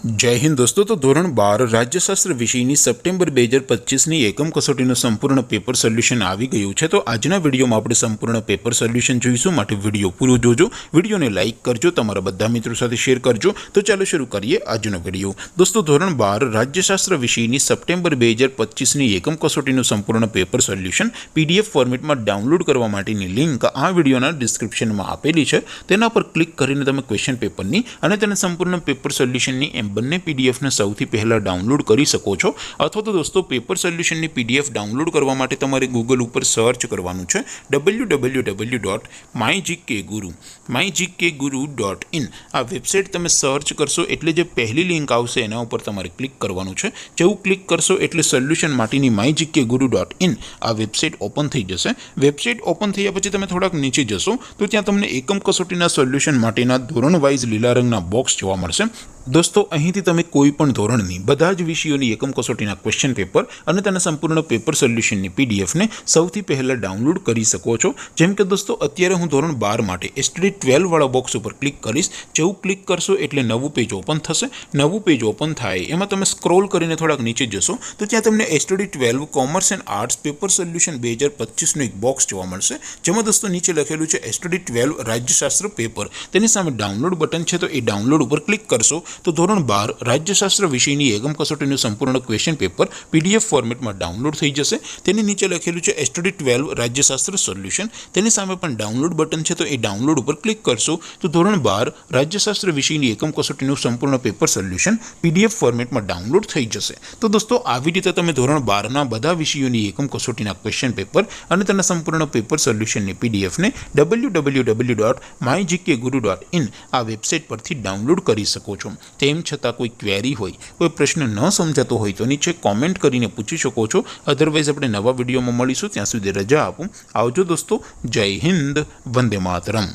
जय हिंद दोस्तों। तो धोरण 12 राज्यशास्त्र विषयની સપ્ટેમ્બર 2025ની એકમ કસોટીનું સંપૂર્ણ પેપર સોલ્યુશન આવી ગયું છે। તો આજના વિડીયોમાં આપણે સંપૂર્ણ પેપર સોલ્યુશન જોઈશું, માટે વિડીયો પૂરો જોજો, વિડીયોને લાઇક કરજો, તમારા બધા મિત્રો સાથે શેર કરજો। તો ચાલો શરૂ કરીએ આજનો વિડીયો। દોસ્તો ધોરણ 12 રાજ્યશાસ્ત્ર વિષયની સપ્ટેમ્બર 2025ની એકમ કસોટીનું સંપૂર્ણ પેપર સોલ્યુશન પીડીએફ ફોર્મેટમાં ડાઉનલોડ કરવા માટેની લિંક આ વિડીયોના ડિસ્ક્રિપ્શનમાં આપેલી છે। તેના પર ક્લિક કરીને તમે ક્વેશ્ચન પેપરની અને તેના સંપૂર્ણ પેપર સોલ્યુશનની બંને પીડીએફને સૌથી પહેલાં ડાઉનલોડ કરી શકો છો। અથવા તો દોસ્તો પેપર સોલ્યુશનની પીડીએફ ડાઉનલોડ કરવા માટે તમારે ગૂગલ ઉપર સર્ચ કરવાનું છે www.mygkguru.in। આ વેબસાઇટ તમે સર્ચ કરશો એટલે જે પહેલી લિંક આવશે એના ઉપર તમારે ક્લિક કરવાનું છે। જેવું ક્લિક કરશો એટલે સોલ્યુશન માટેની mygkguru.in આ વેબસાઇટ ઓપન થઈ જશે। વેબસાઇટ ઓપન થયા પછી તમે થોડાક નીચે જશો તો ત્યાં તમને એકમ કસોટીના સોલ્યુશન માટેના ધોરણ વાઇઝ લીલા રંગના બોક્સ જોવા મળશે। દોસ્તો અહીંથી તમે કોઈ પણ ધોરણની બધા જ વિષયોની એકમ કસોટીના ક્વેશ્ચન પેપર અને તેના સંપૂર્ણ પેપર સોલ્યુશનની પીડીએફને સૌથી પહેલાં ડાઉનલોડ કરી શકો છો। જેમ કે દોસ્તો અત્યારે હું ધોરણ 12 માટે એસટીડી 12 વાળા બોક્સ ઉપર ક્લિક કરીશ। જેવું ક્લિક કરશો એટલે નવું પેજ ઓપન થશે। નવું પેજ ઓપન થાય એમાં તમે સ્ક્રોલ કરીને થોડાક નીચે જશો તો ત્યાં તમને STD 12 commerce and arts paper solution 2025નું એક બોક્સ જોવા મળશે। જેમાં દોસ્તો નીચે લખેલું છે એસટીડી 12 રાજ્યશાસ્ત્ર પેપર, તેની સામે ડાઉનલોડ બટન છે તો એ ડાઉનલોડ ઉપર ક્લિક કરશો તો ધોરણ 12 રાજ્યશાસ્ત્ર વિષયની એકમ કસોટીનું સંપૂર્ણ ક્વેશ્ચન પેપર પીડીએફ ફોર્મેટમાં ડાઉનલોડ થઈ જશે। તેની નીચે લખેલું છે એસટીડી 12 રાજ્યશાસ્ત્ર સોલ્યુશન, તેની સામે પણ ડાઉનલોડ બટન છે તો એ ડાઉનલોડ ઉપર ક્લિક કરશો તો ધોરણ 12 રાજ્યશાસ્ત્ર વિષયની એકમ કસોટીનું સંપૂર્ણ પેપર સોલ્યુશન પીડીએફ ફોર્મેટમાં ડાઉનલોડ થઈ જશે। તો દોસ્તો આવી રીતે તમે ધોરણ 12ના બધા વિષયોની એકમ કસોટીના ક્વેશ્ચન પેપર અને તેના સંપૂર્ણ પેપર સોલ્યુશનની પીડીએફને www.mygkguru.in આ વેબસાઇટ પરથી ડાઉનલોડ કરી શકો છો। તેમ છતાં કોઈ ક્વેરી હોય, કોઈ પ્રશ્ન ન સમજાતો હોય તો નીચે કોમેન્ટ કરીને પૂછી શકો છો। અધરવાઇઝ આપણે નવા વિડીયોમાં મળીશું, ત્યાં સુધી રજા આપું। આવજો દોસ્તો, જય હિન્દ, વંદે માતરમ।